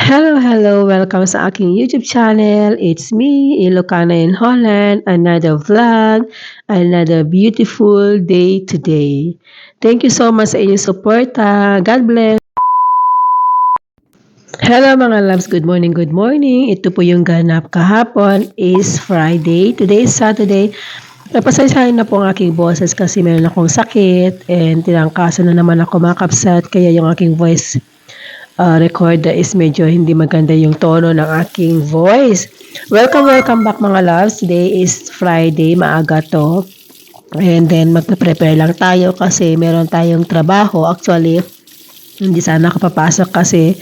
Hello, hello! Welcome sa aking YouTube channel. It's me, Ilocana in Holland. Another vlog, another beautiful day today. Thank you so much sa inyong suporta. God bless! Hello mga loves, good morning, good morning. Ito po yung ganap kahapon is Friday. Today is Saturday. Napasaysayan na po ang aking boses kasi meron akong sakit and tinangkasan na naman ako mga kapsat kaya yung aking voice recorder is medyo hindi maganda yung tono ng aking voice. Welcome back mga loves. Today is Friday, maaga to. And then magpe-prepare lang tayo kasi meron tayong trabaho. Actually, hindi sana ako papasok kasi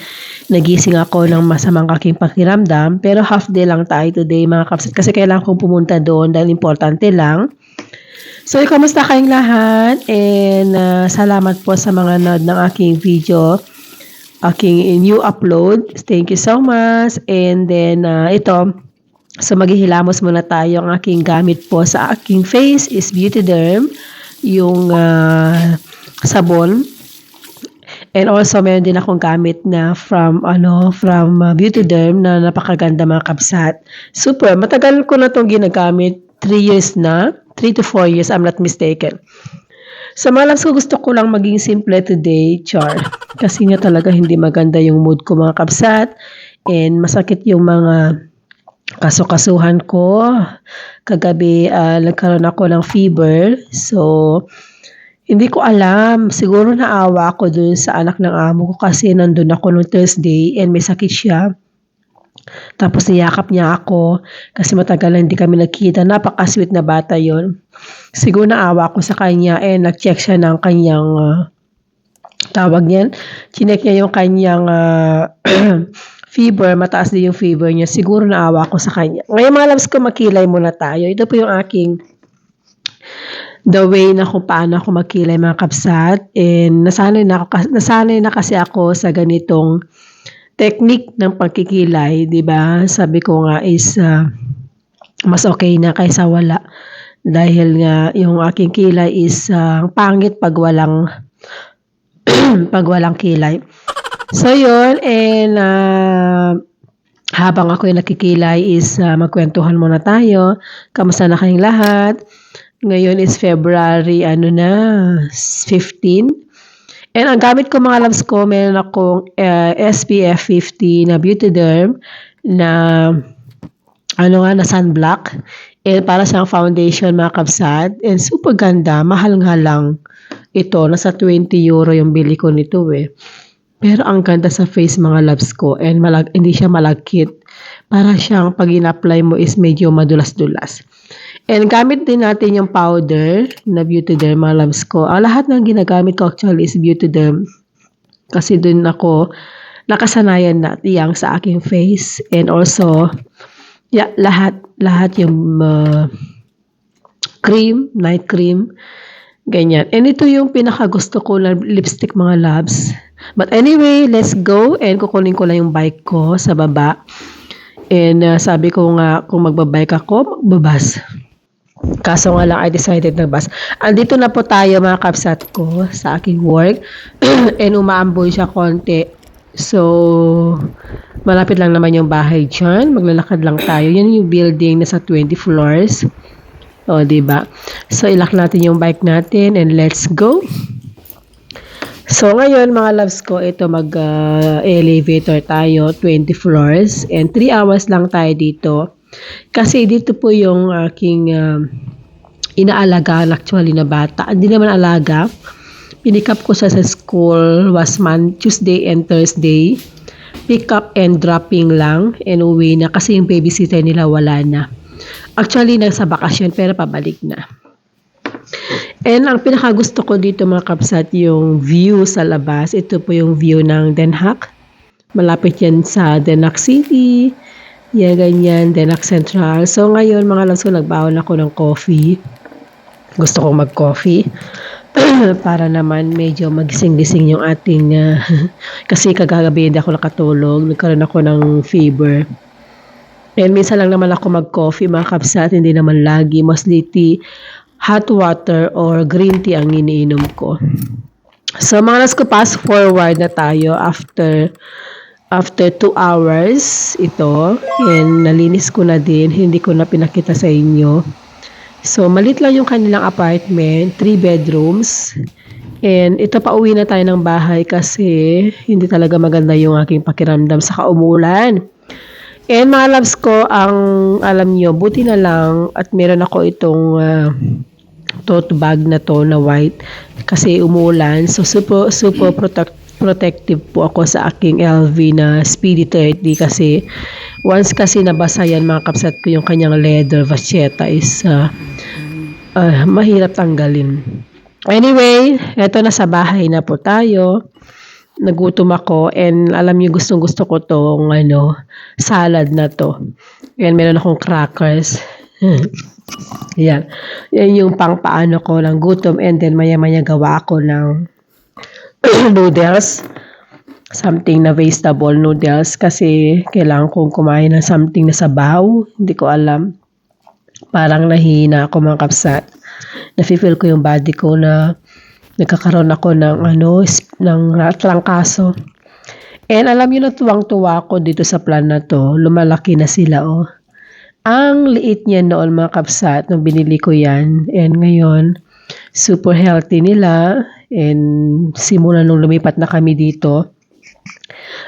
nagising ako ng masamang aking pakiramdam. Pero half day lang tayo today mga kapsat kasi kailangan kong pumunta doon dahil importante lang. So, kamusta kayong lahat? And salamat po sa mga nanood ng aking video, aking new upload. Thank you so much. And then, ito, so maghihilamos muna tayo. Ang aking gamit po sa aking face is Beautyderm, yung sabon. And also, meron din akong gamit na from Beautyderm na napakaganda mga kabsat. Super, matagal ko na itong ginagamit. 3 years na. 3 to 4 years, I'm not mistaken. Sa mga ko gusto ko lang maging simple today, char. Kasi nga talaga hindi maganda yung mood ko mga kabsat. And masakit yung mga kasukasuhan ko. Kagabi, nagkaroon ako ng fever. So, hindi ko alam. Siguro naawa ako dun sa anak ng amo ko kasi nandun ako noong Thursday and may sakit siya. Tapos niyakap niya ako kasi matagal na hindi kami nagkita. Napaka-sweet na bata yon. Siguro naawa ako sa kanya and nag-check siya ng kanyang tawag niyan. Chinek niya yung kanyang fever. Mataas din yung fever niya. Siguro naawa ako sa kanya. Ngayon mga loves ko, makilay muna tayo. Ito po yung aking the way na kung paano ako magkilay mga kapsat. And nasanay na kasi ako sa ganitong technique ng pagkikilay, 'di ba? Sabi ko nga is mas okay na kaysa wala. Dahil nga yung aking kilay is pangit pag walang pag walang kilay. So yun, and habang ako yung nakikilay is magkwentuhan muna tayo. Kamusta na kayong lahat? Ngayon is February 15. And ang gamit ko mga loves ko, meron akong SPF 50 na Beautyderm na na sunblock. And para siyang foundation mga kabsat. And super ganda, mahal nga lang ito. Nasa 20 euro yung bili ko nito eh. Pero ang ganda sa face mga loves ko. And hindi siya malagkit. Para siyang pag in-apply mo is medyo madulas-dulas. And gamit din natin yung powder na Beautyderm mga loves ko. Lahat ng ginagamit ko actually is Beautyderm. Kasi dun ako nakasanayan na tiyang sa aking face. And also, lahat yung cream, night cream, ganyan. And ito yung pinakagusto ko na lipstick mga loves. But anyway, let's go. And kukunin ko lang yung bike ko sa baba. And sabi ko nga, kung magbabike ako, magbabas. Kaso nga lang, I decided na bus. Andito na po tayo mga kapsat ko sa aking work. And umaamboy siya konti. So, malapit lang naman yung bahay dyan. Maglalakad lang tayo. Yan yung building na sa 20 floors. O, diba? So, ilak natin yung bike natin and let's go. So, ngayon mga loves ko, ito mag-elevator tayo, 20 floors. And 3 hours lang tayo dito. Kasi dito po yung aking inaalagaan actually na bata. Hindi naman alaga. Pinikap ko siya sa school was Tuesday and Thursday. Pick up and dropping lang and uwi na kasi yung babysitter nila wala na. Actually, nasa bakasyon pero pabalik na. And ang pinakagusto ko dito mga kapsat, yung view sa labas. Ito po yung view ng Den Haag. Malapit yan sa Den Haag City. Yan, ganyan, Den Haag Central. So, ngayon, mga loves ko, nagbawal ako ng coffee. Gusto kong mag-coffee. Para naman medyo magising-gising yung ating... kasi kagagabi hindi ako nakatulog. Nagkaroon ako ng fever. And minsan lang naman ako mag-coffee, mga kapsat. Hindi naman lagi. Mostly tea, hot water, or green tea ang iniinom ko. So, mga loves ko, fast forward na tayo after... after 2 hours ito, and nalinis ko na din, hindi ko na pinakita sa inyo. So, malit lang yung kanilang apartment, 3 bedrooms. And ito pauwi na tayo ng bahay kasi hindi talaga maganda yung aking pakiramdam sa umulan. And mga loves ko, ang alam nyo, buti na lang at meron ako itong tote bag na to na white kasi umulan. So, super protective po ako sa aking LV na Speedy 30 kasi once kasi nabasa yan mga kapsat ko yung kanyang leather vachetta is mahirap tanggalin. Anyway, eto na sa bahay na po tayo. Nagutom ako and alam niyo gustong-gusto ko tong salad na to. And meron akong crackers. Yan. Yan yung pangpaano ko ng gutom and then maya-maya gawa ako ng noodles. Something na vegetable noodles kasi kailangan kong kumain ng something na sabaw. Hindi ko alam. Parang nahihina ako mga kapsat. Nafe-feel ko yung body ko na nagkakaroon ako ng trangkaso. And alam niyo na tuwang-tuwa ako dito sa plan na to. Lumalaki na sila Ang liit niya noon mga kapsat nung binili ko yan. And ngayon, super healthy nila. And simula nung lumipat na kami dito,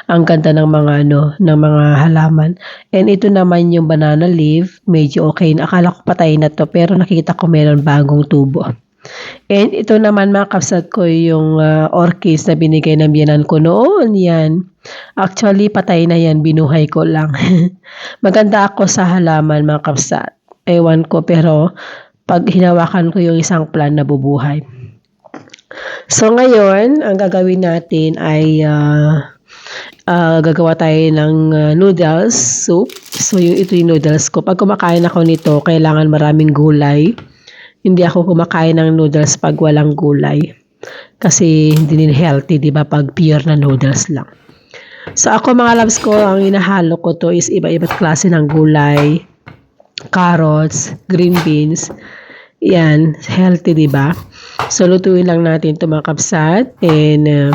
ang ganda ng mga halaman. And ito naman yung banana leaf, medyo okay na. Akala ko patay na to, pero nakita ko meron bagong tubo. And ito naman mga kapsat ko yung orchids na binigay ng biyanan ko noon. Yan. Actually, patay na yan. Binuhay ko lang. Maganda ako sa halaman mga kapsat. Ewan ko, pero pag hinawakan ko yung isang plant na bubuhay. So ngayon, ang gagawin natin ay gagawa tayo ng noodles soup. So ito yung noodles ko. Pag kumakain ako nito, kailangan maraming gulay. Hindi ako kumakain ng noodles pag walang gulay. Kasi hindi din healthy, di ba? Pag pure na noodles lang. So ako mga loves ko, ang inahalo ko to is iba-iba't klase ng gulay. Carrots, green beans. Yan, healthy, di ba? So lutuin lang natin ito mga kapsat. And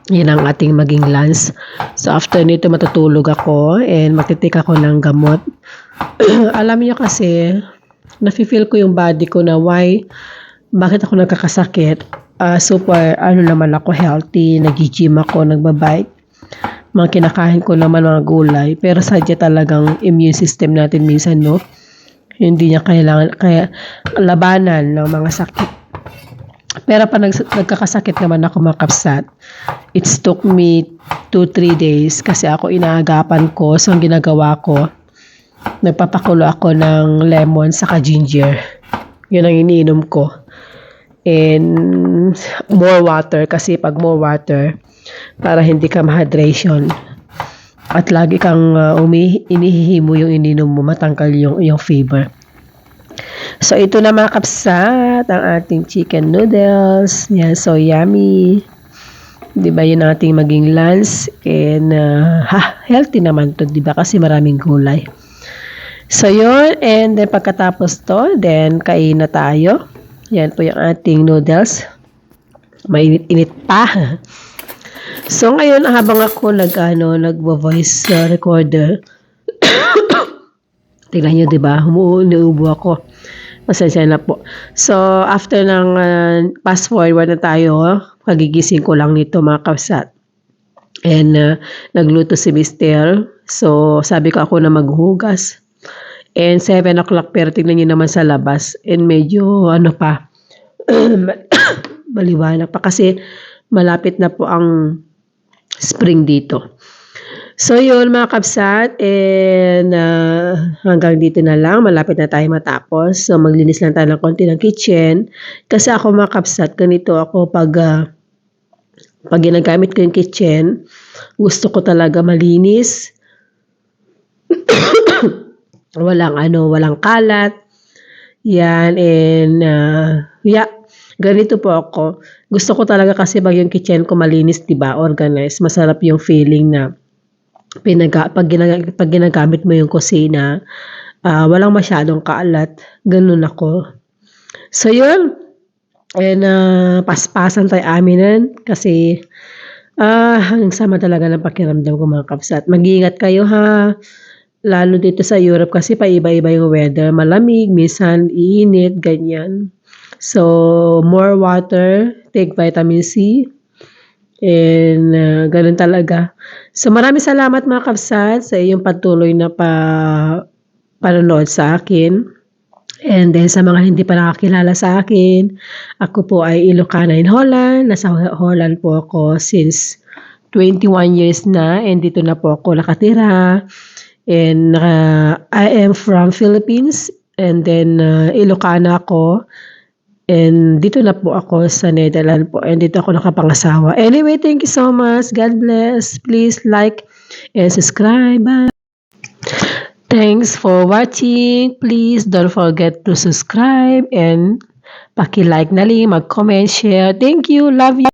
yun ang ating maging lunch. So after nito matutulog ako and magtitik ako ng gamot. Alam niyo kasi, nafe-feel ko yung body ko na bakit ako nagkakasakit. Super naman ako healthy, nag-gym ako, nagbabike. Mga kinakain ko naman mga gulay. Pero sadya talagang immune system natin minsan, no? Hindi niya kaya labanan ng mga sakit. Pero pag nagkakasakit naman ako mga kapsat, it took me 2-3 days kasi ako inaagapan ko. So ang ginagawa ko, nagpapakulo ako ng lemon saka ginger. Yun ang iniinom ko. And more water kasi pag more water, para hindi ka ma-hydration. At lagi kang inihihimo yung ininom mo, matanggal yung fever. So ito na mga kapsat, ang ating chicken noodles. Yan, so yummy. Diba yun ang ating maging lunch. And healthy naman to, diba? Kasi maraming gulay. So yun, and then pagkatapos to, then kain na tayo. Yan po yung ating noodles. Mainit-init pa. So ngayon, habang ako nagvo-voice recorder, tingnan nyo, diba? Umuubo ako. Pasensya na po. So, after ng fast forward na tayo, kagigising ko lang nito mga kapsat. And nagluto si Mister. So, sabi ko ako na maghugas. And 7 o'clock, pero tingnan nyo naman sa labas. And medyo, maliwanag pa. Kasi malapit na po ang spring dito. So yun mga kapsat, and hanggang dito na lang, malapit na tayo matapos. So maglinis lang tayo ng konti ng kitchen. Kasi ako mga kapsat, ganito ako pag ginagamit ko yung kitchen, gusto ko talaga malinis. walang kalat. Yan, and ganito po ako. Gusto ko talaga kasi pag yung kitchen ko malinis, diba, organized. Masarap yung feeling na pag ginagamit mo yung kusina, walang masyadong kaalat. Ganun ako. So yun, and paspasan tayo aminan kasi Ang sama talaga ng pakiramdam ko mga kapsat. Mag-iingat kayo ha, lalo dito sa Europe kasi paiba-iba yung weather, malamig, minsan iinit, ganyan. So, more water, take vitamin C, and gano'n talaga. So, maraming salamat mga kapsat sa iyong patuloy na panonood sa akin. And then sa mga hindi pa nakakilala sa akin, ako po ay Ilocana in Holland. Nasa Holland po ako since 21 years na, and dito na po ako nakatira. And I am from Philippines, and then Ilocana ako. And dito na po ako sa Netherlands po, and dito ako nakapangasawa. Anyway, thank you so much. God bless. Please like and subscribe. Bye. Thanks for watching. Please don't forget to subscribe and paki-like na rin, mag-comment, share. Thank you. Love you.